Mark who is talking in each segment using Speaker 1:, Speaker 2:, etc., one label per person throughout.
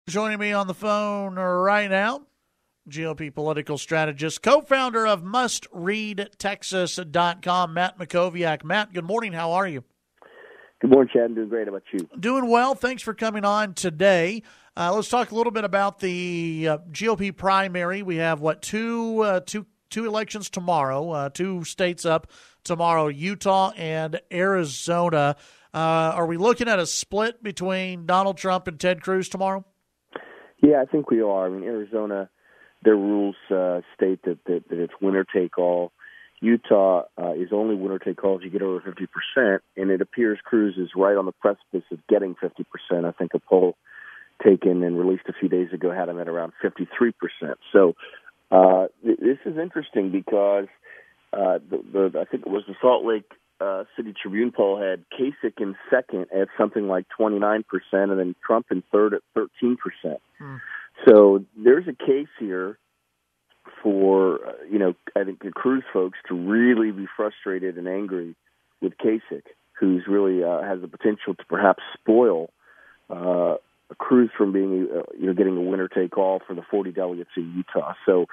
Speaker 1: Joining me on the phone right now, GOP political strategist, co-founder of MustReadTexas.com, Matt Mackowiak. Matt, good morning. How are you?
Speaker 2: Good morning, Chad. I'm doing great. How about you?
Speaker 1: Doing well. Thanks for coming on today. Let's talk a little bit about the GOP primary. We have, two elections tomorrow, two states up tomorrow, Utah and Arizona. Are we looking at a split between Donald Trump and Ted Cruz tomorrow?
Speaker 2: Yeah, I think we are. I mean, Arizona, their rules state that it's winner take all. Utah is only winner take all if you get over 50%, and it appears Cruz is right on the precipice of getting 50%. I think a poll taken and released a few days ago had him at around 53%. So this is interesting because I think it was the Salt Lake City Tribune poll had Kasich in second at something like 29%, and then Trump in third at 13%. So there's a case here for, I think the Cruz folks to really be frustrated and angry with Kasich, who's really has the potential to perhaps spoil Cruz from being, getting a winner-take-all for the 40 delegates in Utah. So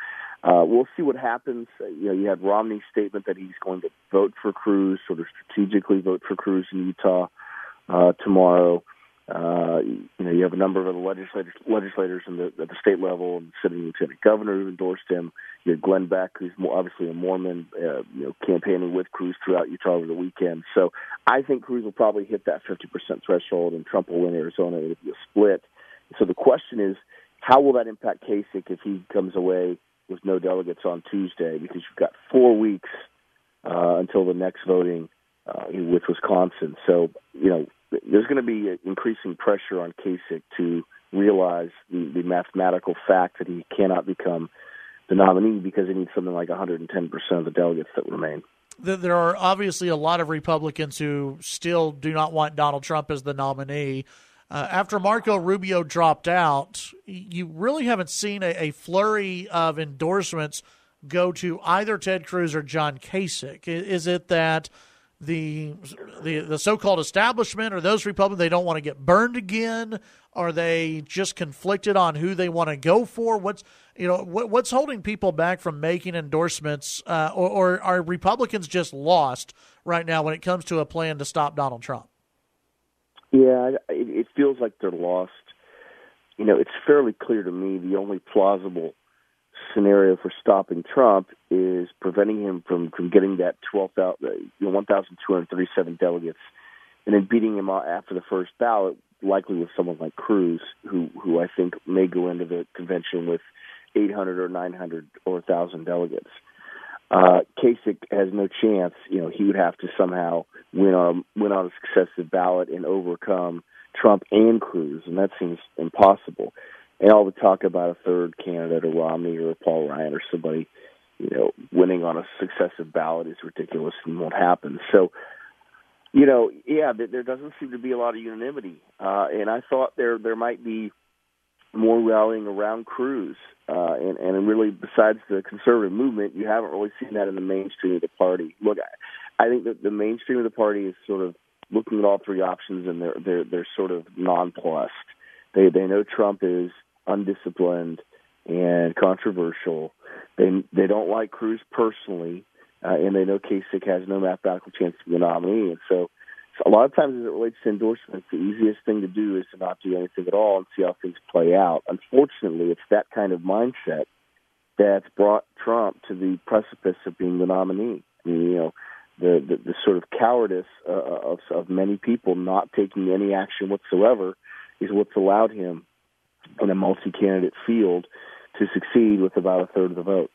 Speaker 2: we'll see what happens. You had Romney's statement that he's going to vote for Cruz, sort of strategically vote for Cruz in Utah tomorrow. You have a number of other legislators at the state level and sitting lieutenant governor who endorsed him. You have Glenn Beck, who's obviously a Mormon, campaigning with Cruz throughout Utah over the weekend. So I think Cruz will probably hit that 50% threshold, and Trump will win Arizona. It'll be a split. So the question is, how will that impact Kasich if he comes away with no delegates on Tuesday? Because you've got 4 weeks until the next voting with Wisconsin. So, there's going to be increasing pressure on Kasich to realize the mathematical fact that he cannot become the nominee because he needs something like 110% of the delegates that remain.
Speaker 1: There are obviously a lot of Republicans who still do not want Donald Trump as the nominee. After Marco Rubio dropped out, you really haven't seen a flurry of endorsements go to either Ted Cruz or John Kasich. Is it that the so-called establishment or those Republicans, they don't want to get burned again? Are they just conflicted on who they want to go for? What's holding people back from making endorsements, or are Republicans just lost right now when it comes to a plan to stop Donald Trump?
Speaker 2: Yeah, it feels like they're lost. It's fairly clear to me the only plausible scenario for stopping Trump is preventing him from getting that 1,237 delegates and then beating him out after the first ballot, likely with someone like Cruz, who I think may go into the convention with 800 or 900 or 1,000 delegates. Kasich has no chance. He would have to somehow win on a successive ballot and overcome Trump and Cruz, and that seems impossible. And all the talk about a third candidate, or Romney or Paul Ryan or somebody, winning on a successive ballot is ridiculous and won't happen. So, there doesn't seem to be a lot of unanimity. And I thought there might be more rallying around Cruz. And really, besides the conservative movement, you haven't really seen that in the mainstream of the party. Look, I think that the mainstream of the party is sort of looking at all three options, and they're sort of nonplussed. They know Trump is undisciplined and controversial. They don't like Cruz personally, and they know Kasich has no mathematical chance to be a nominee. And so a lot of times as it relates to endorsements, the easiest thing to do is to not do anything at all and see how things play out. Unfortunately, it's that kind of mindset that's brought Trump to the precipice of being the nominee. I mean, the sort of cowardice of many people not taking any action whatsoever is what's allowed him in a multi-candidate field to succeed with about a third of the vote.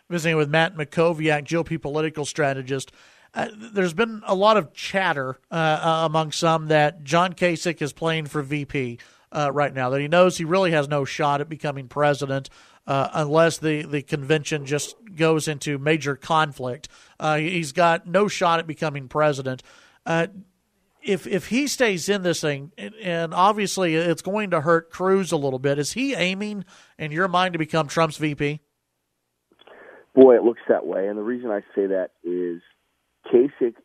Speaker 1: Visiting with Matt Mackowiak, GOP political strategist. There's been a lot of chatter among some that John Kasich is playing for VP right now, that he knows he really has no shot at becoming president unless the convention just goes into major conflict. He's got no shot at becoming president. If he stays in this thing, and obviously it's going to hurt Cruz a little bit, is he aiming, in your mind, to become Trump's VP?
Speaker 2: Boy, it looks that way. And the reason I say that is Kasich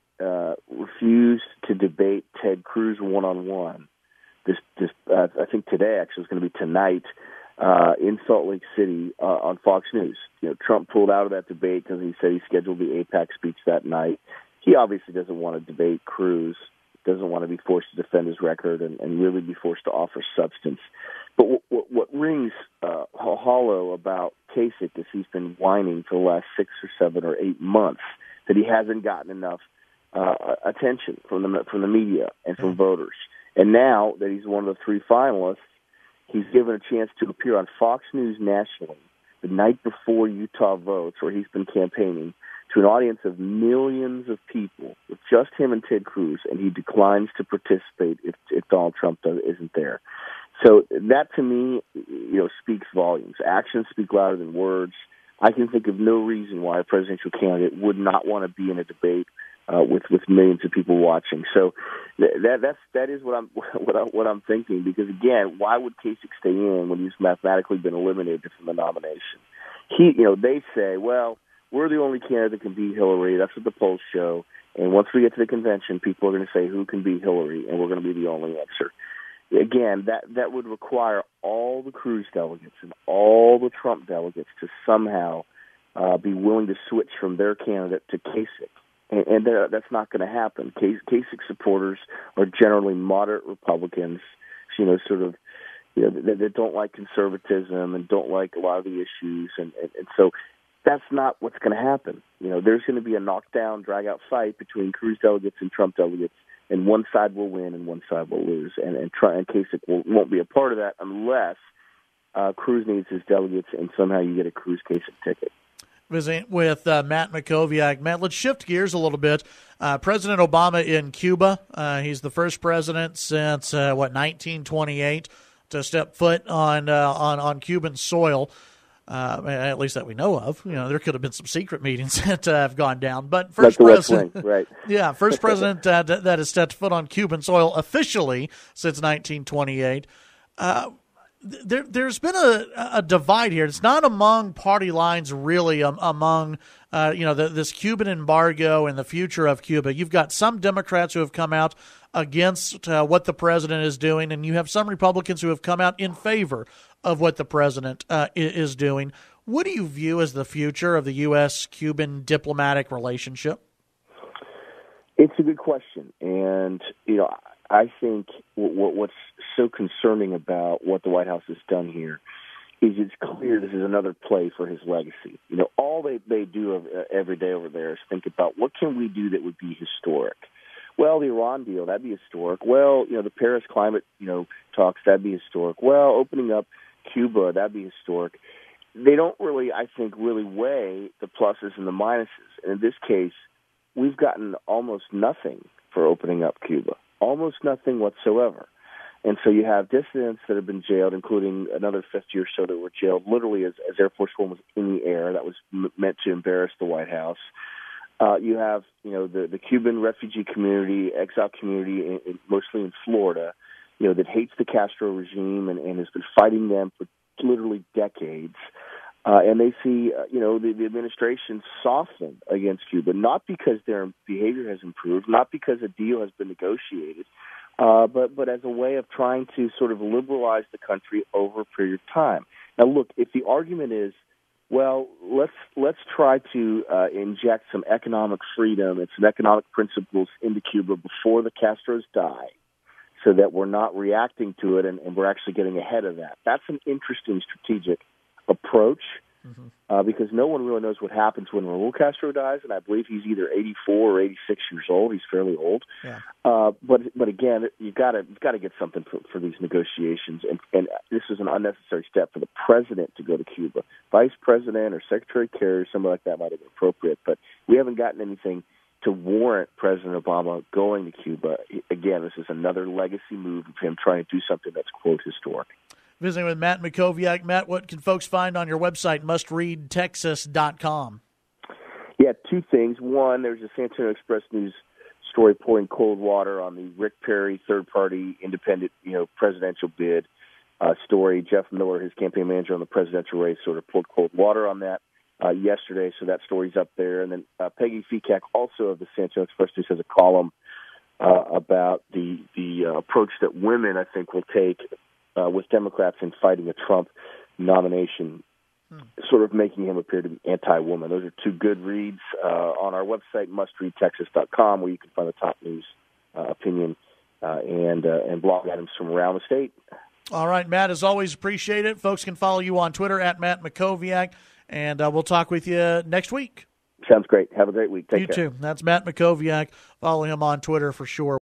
Speaker 2: refused to debate Ted Cruz one-on-one I think today actually is going to be tonight in Salt Lake City on Fox News. Trump pulled out of that debate because he said he scheduled the AIPAC speech that night. He obviously doesn't want to debate Cruz, doesn't want to be forced to defend his record and really be forced to offer substance. But what rings hollow about Kasich is he's been whining for the last 6 or 7 or 8 months that he hasn't gotten enough attention from the media and from voters. And now that he's one of the 3 finalists, he's given a chance to appear on Fox News nationally the night before Utah votes, where he's been campaigning, to an audience of millions of people with just him and Ted Cruz, and he declines to participate if Donald Trump isn't there. So that, to me, speaks volumes. Actions speak louder than words. I can think of no reason why a presidential candidate would not want to be in a debate with millions of people watching. So that is what I'm thinking. Because again, why would Kasich stay in when he's mathematically been eliminated from the nomination? They say, well, we're the only candidate that can beat Hillary. That's what the polls show. And once we get to the convention, people are going to say who can beat Hillary, and we're going to be the only answer. Again, that would require all the Cruz delegates and all the Trump delegates to somehow be willing to switch from their candidate to Kasich. And that's not going to happen. Kasich supporters are generally moderate Republicans, that don't like conservatism and don't like a lot of the issues. And so that's not what's going to happen. There's going to be a knockdown, drag-out fight between Cruz delegates and Trump delegates, and one side will win and one side will lose. And Kasich won't be a part of that unless Cruz needs his delegates and somehow you get a Cruz-Kasich ticket.
Speaker 1: Visiting with Matt Mackowiak. Matt, let's shift gears a little bit. President Obama in Cuba. He's the first president since 1928 to step foot on Cuban soil. At least that we know of. There could have been some secret meetings that have gone down. But first president,
Speaker 2: right?
Speaker 1: Yeah, first president that has stepped foot on Cuban soil officially since 1928. There's been a divide here. It's not among party lines, really, among this Cuban embargo and the future of Cuba. You've got some Democrats who have come out against what the president is doing, and you have some Republicans who have come out in favor of what the president is doing. What do you view as the future of the U.S.-Cuban diplomatic relationship?
Speaker 2: It's a good question, and I think what's so concerning about what the White House has done here is it's clear this is another play for his legacy. All they do every day over there is think about what can we do that would be historic. Well, the Iran deal, that'd be historic. Well, the Paris climate, talks, that'd be historic. Well, opening up Cuba, that'd be historic. They don't really, I think, weigh the pluses and the minuses. And in this case, we've gotten almost nothing for opening up Cuba. Almost nothing whatsoever. And so you have dissidents that have been jailed, including another 50 or so that were jailed literally as Air Force One was in the air. That was meant to embarrass the White House. You have, the Cuban refugee community, exile community, mostly in Florida, that hates the Castro regime and has been fighting them for literally decades. And they see, the administration soften against Cuba, not because their behavior has improved, not because a deal has been negotiated, but as a way of trying to sort of liberalize the country over a period of time. Now, look, if the argument is, well, let's try to inject some economic freedom and some economic principles into Cuba before the Castros die, so that we're not reacting to it and we're actually getting ahead of that. That's an interesting strategic approach, because no one really knows what happens when Raul Castro dies, and I believe he's either 84 or 86 years old. He's fairly old. Yeah. But again, you've got to get something for these negotiations, and this is an unnecessary step for the president to go to Cuba. Vice President or Secretary Kerry or somebody like that might have been appropriate, but we haven't gotten anything to warrant President Obama going to Cuba. Again, this is another legacy move of him trying to do something that's, quote, historic.
Speaker 1: Visiting with Matt Mackowiak. Matt, what can folks find on your website, mustreadtexas.com?
Speaker 2: Yeah, 2 things. One, there's a San Antonio Express News story pouring cold water on the Rick Perry third-party independent, presidential bid story. Jeff Miller, his campaign manager on the presidential race, sort of poured cold water on that yesterday, so that story's up there. And then Peggy Fekak, also of the San Antonio Express News, has a column about the approach that women, I think, will take with Democrats in fighting a Trump nomination, sort of making him appear to be anti-woman. Those are two good reads on our website, mustreadtexas.com, where you can find the top news, opinion, and blog items from around the state.
Speaker 1: All right, Matt, as always, appreciate it. Folks can follow you on Twitter at Matt Mackowiak, and we'll talk with you next week.
Speaker 2: Sounds great. Have a great week. Take care.
Speaker 1: You too. That's Matt Mackowiak. Follow him on Twitter for sure.